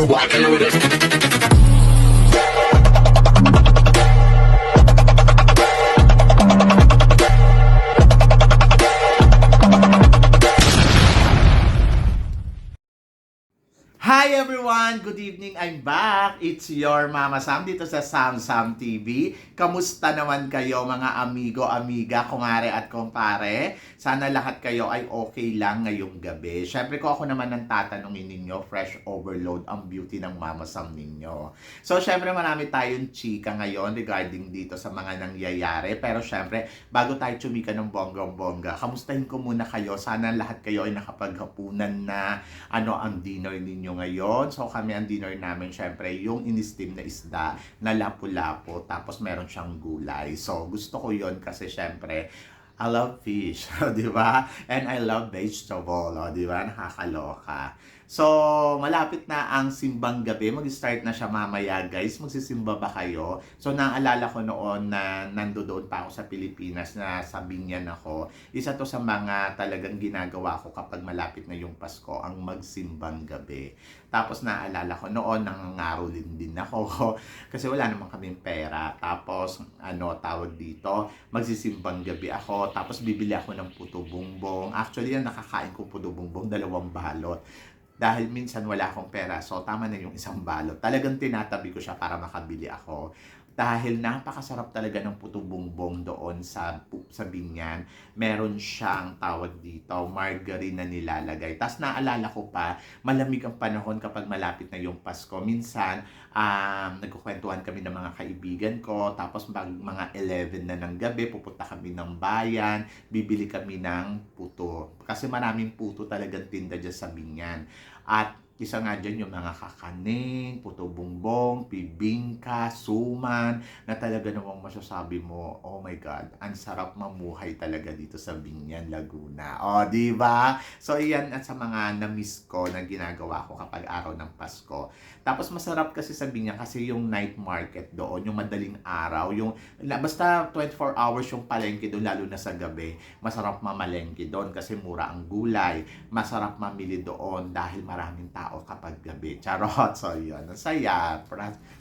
rockin' with it. Hi everyone! Good evening! I'm back! It's your Mama Sam dito sa Sam Sam TV. Kamusta naman kayo mga amigo, amiga, kumare at kumpare? Sana lahat kayo ay okay lang ngayong gabi. Syempre ko ako naman ang tatanungin ninyo, fresh overload ang beauty ng Mama Sam ninyo. So syempre marami tayong chika ngayon regarding dito sa mga nangyayari. Pero syempre, bago tayo chumika ng bonggang-bongga, kamustahin ko muna kayo. Sana lahat kayo ay nakapaghapunan na ang dinner ninyo ngayon. So kami ang dinner namin syempre yung in-steam na isda na lapu-lapu tapos meron siyang gulay. So gusto ko yon kasi syempre I love fish, di ba? And I love vegetable, di ba? Nakakaloka. So, malapit na ang simbang gabi. Mag-start na siya mamaya, guys. Magsisimba ba kayo? So, naalala ko noon na nandoon pa ako sa Pilipinas na sa Binyan ako. Isa to sa mga talagang ginagawa ko kapag malapit na yung Pasko, ang magsimbang gabi. Tapos, naalala ko noon, nangangarolin din ako. Kasi wala naman kaming pera. Tapos, tawag dito, magsisimbang gabi ako. Tapos, bibili ako ng puto bumbong. Actually, ang nakakain ko puto bumbong, 2 balot. Dahil minsan wala akong pera, so tama na yung 1 balot. Talagang tinatabi ko siya para makabili ako. Dahil napakasarap talaga ng puto bumbong doon sa Binyan. Meron siyang tawag dito, margarine na nilalagay. Tapos naalala ko pa, malamig ang panahon kapag malapit na yung Pasko. Minsan, nagkukwentuhan kami ng mga kaibigan ko. Tapos mga 11 na ng gabi, pupunta kami ng bayan. Bibili kami ng puto. Kasi maraming puto talagang tinda dyan sa Binyan. At isa nga dyan yung mga kakaning, puto bumbong, bibingka, suman, na talaga namang masasabi mo, oh my God, ang sarap mamuhay talaga dito sa Binyan, Laguna. O, di ba? So, iyan at sa mga na-miss ko na ginagawa ko kapag araw ng Pasko. Tapos, masarap kasi sa Binyan kasi yung night market doon, yung madaling araw, yung, basta 24 hours yung palengke doon, lalo na sa gabi, masarap mamalengke doon kasi mura ang gulay, masarap mamili doon dahil maraming tao kapag gabi. Charot. So, yun. Ang saya.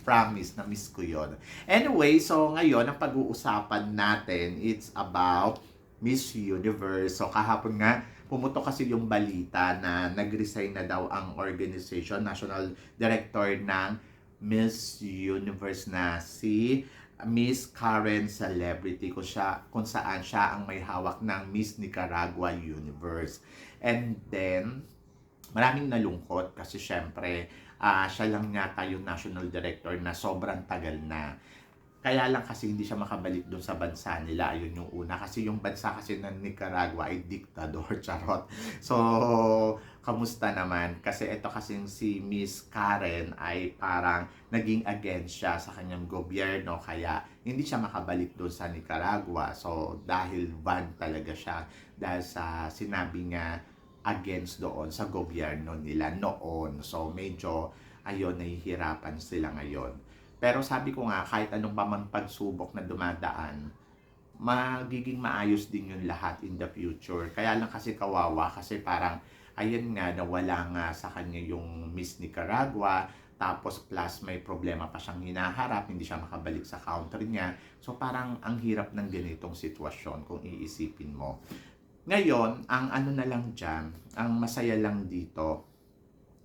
Promise. Na-miss ko yun. Anyway, so ngayon, ang pag-uusapan natin, it's about Miss Universe. So, kahapon nga, pumutok kasi yung balita na nag-resign na daw ang organization, national director ng Miss Universe na si Miss Karen Celebrity kung saan siya ang may hawak ng Miss Nicaragua Universe. And then, maraming nalungkot kasi syempre, siya lang yata yung national director na sobrang tagal na. Kaya lang kasi hindi siya makabalik doon sa bansa nila. Ayun yung una. Kasi yung bansa kasi ng Nicaragua ay diktador, charot. So, kamusta naman? Kasi ito kasing si Miss Karen ay parang naging against siya sa kanyang gobyerno. Kaya hindi siya makabalik doon sa Nicaragua. So, dahil ban talaga siya. Dahil sa sinabi niya against doon sa gobyerno nila noon. So, medyo, nahihirapan sila ngayon. Pero sabi ko nga, kahit anong pa man pagsubok na dumadaan, magiging maayos din yung lahat in the future. Kaya lang kasi kawawa, kasi parang, ayan nga, nawala nga sa kanya yung Miss Nicaragua, tapos plus may problema pa siyang hinaharap, hindi siya makabalik sa country niya. So, parang ang hirap ng ganitong sitwasyon kung iisipin mo. Ngayon, ang na lang dyan, ang masaya lang dito,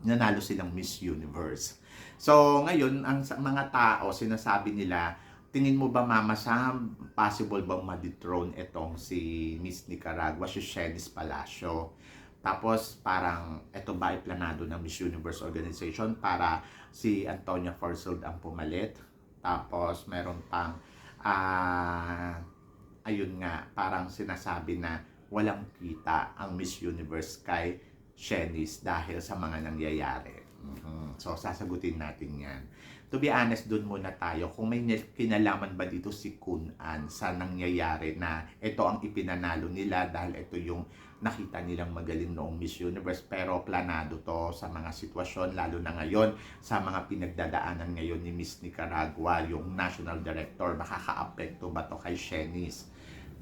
nanalo silang Miss Universe. So, ngayon, ang mga tao, sinasabi nila, tingin mo ba, Mama Sam, possible bang ma-dethrone itong si Miss Nicaragua, si Shenice Palacio? Tapos, parang, ito ba ay planado ng Miss Universe Organization para si Antonia Forsyth ang pumalit? Tapos, meron pang, ayun nga, parang sinasabi na, walang kita ang Miss Universe kay Shenice dahil sa mga nangyayari. So, sasagutin natin yan. To be honest, dun muna tayo. Kung may kinalaman ba dito si Kun An sa nangyayari na ito ang ipinanalo nila dahil ito yung nakita nilang magaling noong Miss Universe. Pero planado to sa mga sitwasyon, lalo na ngayon sa mga pinagdadaanan ngayon ni Miss Nicaragua, yung National Director. Makaka-apekto ba to kay Shenice?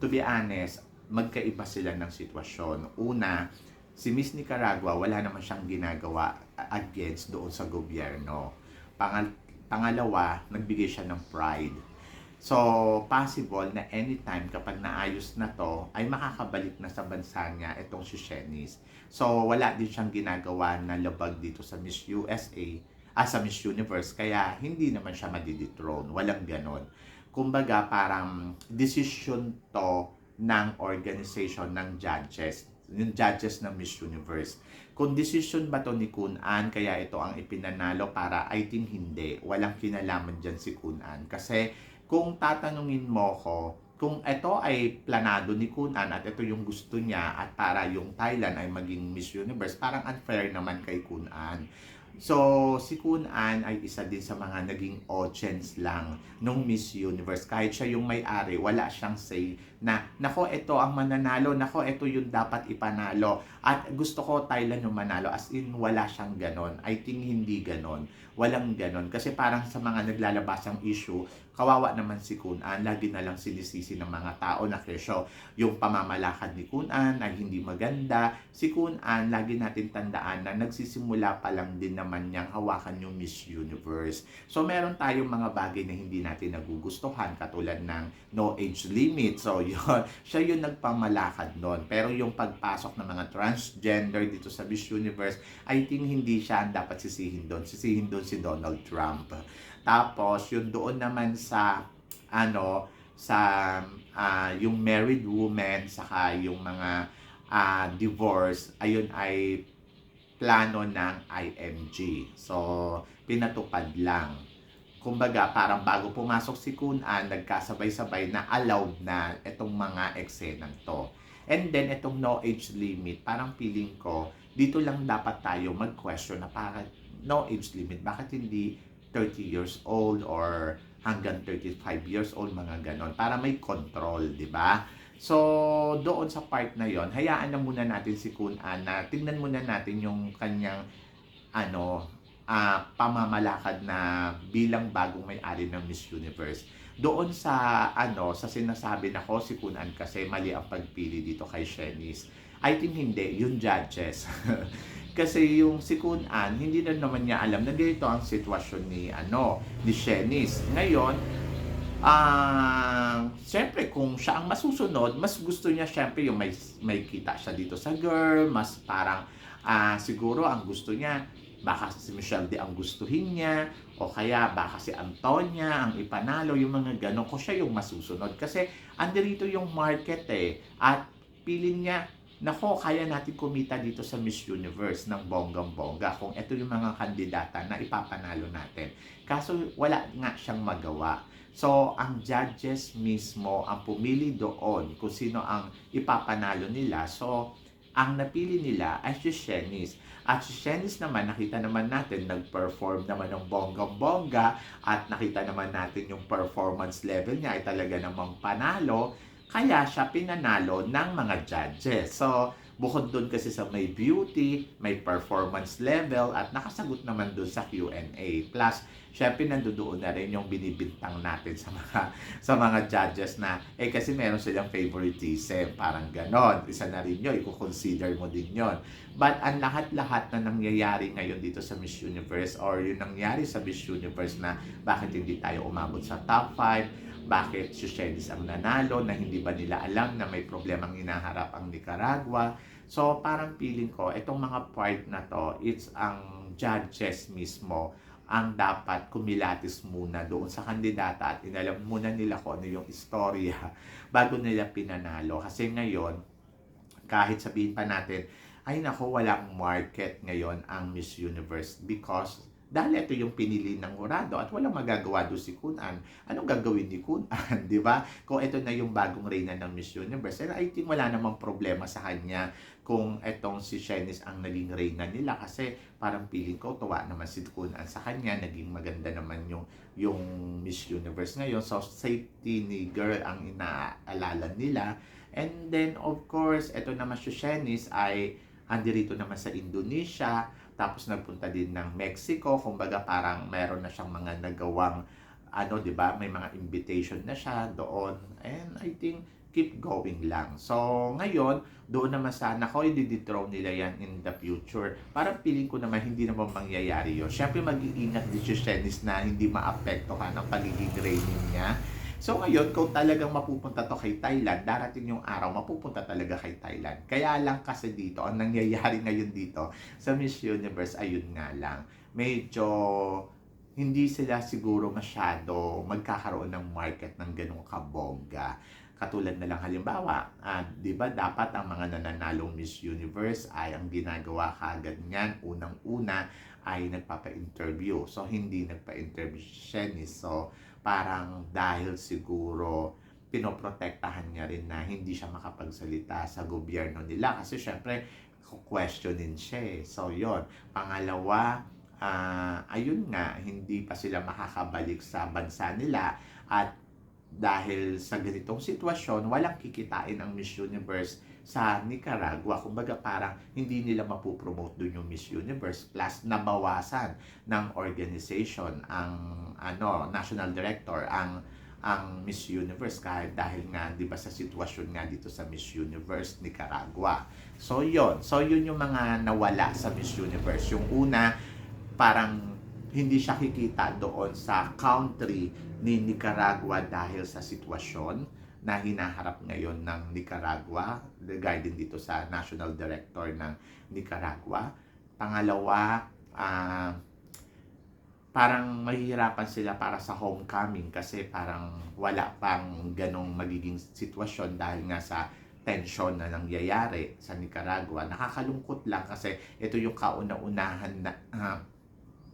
To be honest, magkaiba sila ng sitwasyon. Una, si Miss Nicaragua, wala naman siyang ginagawa against doon sa gobyerno. Pangalawa, nagbigay siya ng pride. So, possible na anytime kapag naayos na to, ay makakabalik na sa bansa niya itong si Shanice. So, wala din siyang ginagawa na labag dito sa Miss USA, sa Miss Universe, kaya hindi naman siya madidethrone. Walang ganon. Kumbaga, parang decision to ng organization ng judges, yung judges ng Miss Universe. Kung decision ba to ni Kun An, kaya ito ang ipinanalo para, I think hindi. Walang kinalaman dyan si Kun An. Kasi, kung tatanungin mo ko, kung ito ay planado ni Kun An at ito yung gusto niya at para yung Thailand ay maging Miss Universe, parang unfair naman kay Kun An. So, si Kun An ay isa din sa mga naging audience lang nung Miss Universe. Kahit siya yung may-ari, wala siyang say na, nako, ito ang mananalo, nako, ito yung dapat ipanalo. At gusto ko Thailand yung manalo. As in, wala siyang ganon. I think hindi ganon. Walang ganon. Kasi parang sa mga naglalabasang issue, kawawa naman si Kun An. Lagi na lang sinisisi ng mga tao na kesyo yung pamamalakad ni Kun An ay hindi maganda. Si Kun An, lagi natin tandaan na nagsisimula pa lang din naman niyang hawakan yung Miss Universe. So, meron tayong mga bagay na hindi natin nagugustuhan katulad ng no age limit. So, yun, siya yung nagpamalakad nun. Pero yung pagpasok ng mga transgender dito sa Miss Universe, I think hindi siya ang dapat sisihin doon. Sisihin doon si Donald Trump. Tapos, yung doon naman sa, yung married woman, saka yung mga divorce, ayun ay plano ng IMG. So, pinatupad lang. Kumbaga, parang bago pumasok si Kun An, nagkasabay-sabay na allowed na itong mga eksenang to. And then, itong no age limit, parang feeling ko, dito lang dapat tayo mag-question na parang no age limit. Bakit hindi 30 years old or hanggang 35 years old, mga ganon, para may control, di ba? So, doon sa part na yon, hayaan na muna natin si Kun An na tingnan muna natin yung kanyang pamamalakad na bilang bagong may-ari ng Miss Universe. Doon sa sa sinasabi na ko si Kun An kasi mali ang pagpili dito kay Shanice. I think hindi, yung judges. Kasi yung si Kun An, hindi na naman niya alam na ganito ang sitwasyon ni Shanice. Ngayon, siyempre kung siya ang masusunod, mas gusto niya siyempre yung may kita siya dito sa girl, mas parang siguro ang gusto niya, baka si Michelle D ang gustuhin niya, o kaya baka si Antonia ang ipanalo, yung mga ganon, kung siya yung masusunod. Kasi andirito yung market at piling niya, nako, kaya natin kumita dito sa Miss Universe ng bonggang-bongga kung ito yung mga kandidata na ipapanalo natin. Kaso wala nga siyang magawa. So, ang judges mismo ang pumili doon kung sino ang ipapanalo nila. So, ang napili nila ay si Shanice. At si Shanice naman, nakita naman natin, nag-perform naman ng bonggang-bongga at nakita naman natin yung performance level niya ay talaga namang panalo. Kaya siya pinanalo ng mga judges. So, bukod doon kasi sa may beauty, may performance level, at nakasagot naman doon sa Q&A. Plus, syempre nandoon na rin yung binibintang natin sa mga judges na, kasi meron silang favoritism, parang ganon. Isa na rin yun, i-consider mo din yun. But ang lahat-lahat na nangyayari ngayon dito sa Miss Universe or yung nangyari sa Miss Universe na bakit hindi tayo umabot sa top 5, bakit si Shanice ang nanalo, na hindi ba nila alam na may problemang hinaharap ang Nicaragua. So parang feeling ko, itong mga part na to, it's ang judges mismo ang dapat kumilatis muna doon sa kandidata at inalam muna nila kung ano yung istorya bago nila pinanalo. Kasi ngayon, kahit sabihin pa natin, ay nako, walang market ngayon ang Miss Universe because dahil ito yung pinili ng hurado at walang magagawa doon si Kun An. Anong gagawin ni Kun An, di ba? Kung ito na yung bagong reyna ng Miss Universe, and I think wala namang problema sa kanya kung etong si Shanice ang naging reyna nila kasi parang feeling ko tuwa naman si Kun An sa kanya, naging maganda naman yung Miss Universe ngayon. So safety ni girl ang inaalala nila. And then of course, ito naman si Shanice ay andirito naman sa Indonesia, tapos nagpunta din ng Mexico, kumbaga parang meron na siyang mga nagawang 'di ba? May mga invitation na siya doon. And I think keep going lang. So, ngayon, doon naman sana ko, i-dethrone nila yan in the future. Parang feeling ko naman, hindi naman mangyayari yun. Siyempre, mag-iingat din si Shanice na hindi maapektuhan ng pagiging reigning niya. So, ngayon, kung talagang mapupunta to kay Thailand, darating yung araw, mapupunta talaga kay Thailand. Kaya lang kasi dito, ang nangyayari ngayon dito sa Miss Universe, ayun nga lang, medyo hindi sila siguro masyado magkakaroon ng market ng ganung kabongga. Katulad na lang halimbawa, di ba dapat ang mga nananalong Miss Universe ay ang ginagawa kagad niyan, unang-una ay nagpapa-interview. So, hindi nagpa-interview si Shanice. So, parang dahil siguro pinoprotektahan niya rin na hindi siya makapagsalita sa gobyerno nila. Kasi syempre, questionin siya eh. So, yon. Pangalawa, ayun nga, hindi pa sila makakabalik sa bansa nila at dahil sa ganitong sitwasyon, walang kikitain ang Miss Universe sa Nicaragua. Kumbaga parang hindi nila mapupromote doon yung Miss Universe. Plus, nabawasan ng organization ang national director, ang Miss Universe kahit dahil nga 'di ba sa sitwasyon nga dito sa Miss Universe Nicaragua. So yun yung mga nawala sa Miss Universe. Yung una, parang hindi siya kikita doon sa country ni Nicaragua dahil sa sitwasyon na hinaharap ngayon ng Nicaragua regarding dito sa National Director ng Nicaragua. Pangalawa, parang mahihirapan sila para sa homecoming kasi parang wala pang ganong magiging sitwasyon dahil nga sa tension na nangyayari sa Nicaragua. Nakakalungkot lang kasi ito yung kauna-unahan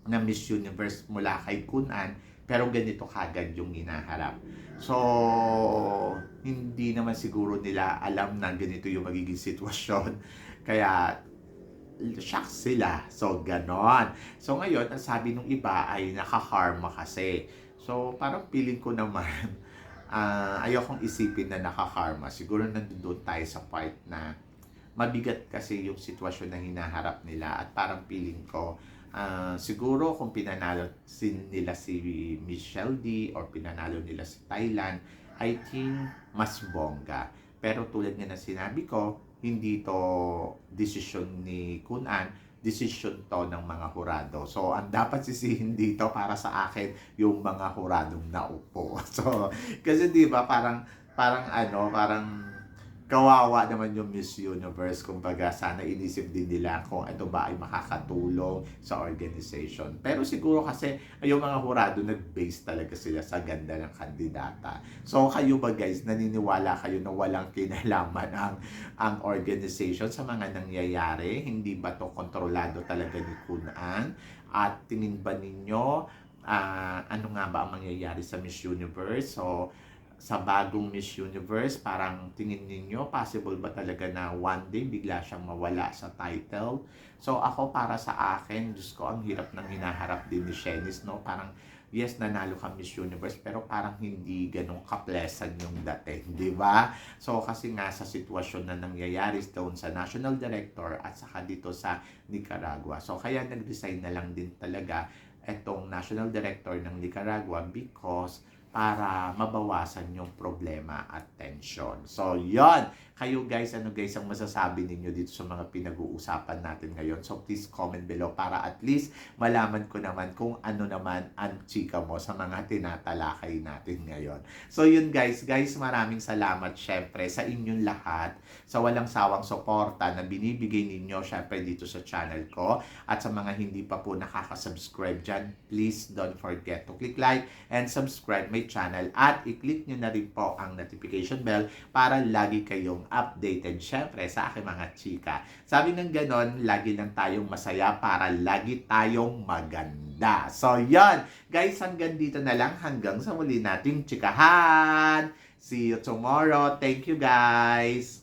na Miss Universe mula kay Kunan, pero ganito kagad yung hinaharap. So, hindi naman siguro nila alam na ganito yung magiging sitwasyon. Kaya, shock sila. So, ganon. So, ngayon, ang sabi ng iba ay nakakarma kasi. So, parang feeling ko naman, ayokong isipin na nakakarma. Siguro nandun tayo sa part na mabigat kasi yung sitwasyon na hinaharap nila at parang feeling ko, siguro kung pinanalo nila si Michelle D or pinanalo nila si Thailand, I think mas bongga. Pero tulad nga na sinabi ko, hindi to desisyon ni Kunan, desisyon to ng mga hurado. So, ang dapat sisihin dito para sa akin, yung mga huradong naupo. So, kasi di ba parang kawawa naman yung Miss Universe. Kumbaga, sana inisip din nila kung ito ba ay makakatulong sa organization. Pero siguro kasi yung mga hurado nag-base talaga sila sa ganda ng kandidata. So, kayo ba guys, naniniwala kayo na walang kinalaman ang organization sa mga nangyayari? Hindi ba to kontrolado talaga ni Kunan? At tingin ba ninyo ano nga ba ang mangyayari sa Miss Universe? So, sa bagong Miss Universe, parang tingin ninyo, possible ba talaga na one day bigla siyang mawala sa title? So ako, para sa akin, Diyos ko, ang hirap ng hinaharap din ni Shanice, no? Parang, yes, nanalo ka Miss Universe, pero parang hindi ganun kaplesan yung dating, di ba? So kasi nga sa sitwasyon na nangyayari doon sa National Director at saka dito sa Nicaragua. So kaya nag-resign na lang din talaga etong National Director ng Nicaragua because para mabawasan yung problema at tension. So, yon. Kayo guys, ano guys ang masasabi ninyo dito sa mga pinag-uusapan natin ngayon? So, please comment below para at least malaman ko naman kung ano naman ang chika mo sa mga tinatalakay natin ngayon. So, yun guys. Guys, maraming salamat syempre sa inyong lahat sa walang sawang suporta na binibigay ninyo syempre dito sa channel ko. At sa mga hindi pa po nakaka-subscribe dyan, please don't forget to click like and subscribe my channel at i-click nyo na rin po ang notification bell para lagi kayong updated syempre sa aking mga chika. Sabi ng ganon, lagi lang tayong masaya para lagi tayong maganda. So yon guys, hanggang dito na lang, hanggang sa muli nating chikahan. See you tomorrow. Thank you guys.